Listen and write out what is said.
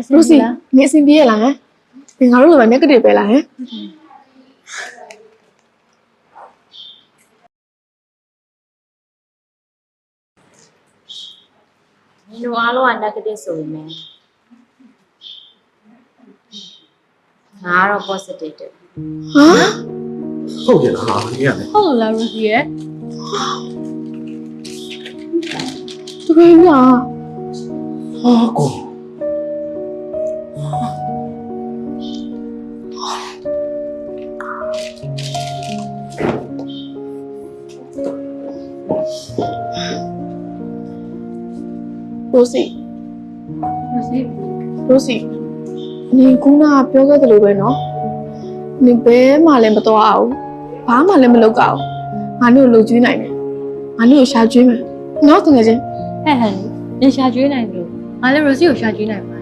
Lucy 你先毕业了哎，你考虑了没？个礼拜了哎。你娃娃那个的时候呢，哪有 positive 的？啊？ဟုတ်ရဲ့လားဟာနေရလေ ဟုတ်လား Rosie ရဲ့ 这个呀， ဟာကို Lucy Rosie Lucy 你ခုနကပြောခဲ့တယ်လို့ပဲနော်你ဘယ်မှလည်းမတော်အောင်ဘာမှလည်းမလုပ်ကြအောင်ငါတို့လှုပ်ကျွေးနိုင်တယ်ငါတို့ရှာကျွေးမယ်နော်တကယ်ချင်း ဟဲ့ဟဲ့နင်ရှာကျွေးနိုင်လို့ငါလည်း Rosie ကိုရှာကျွေးနိုင်ပါ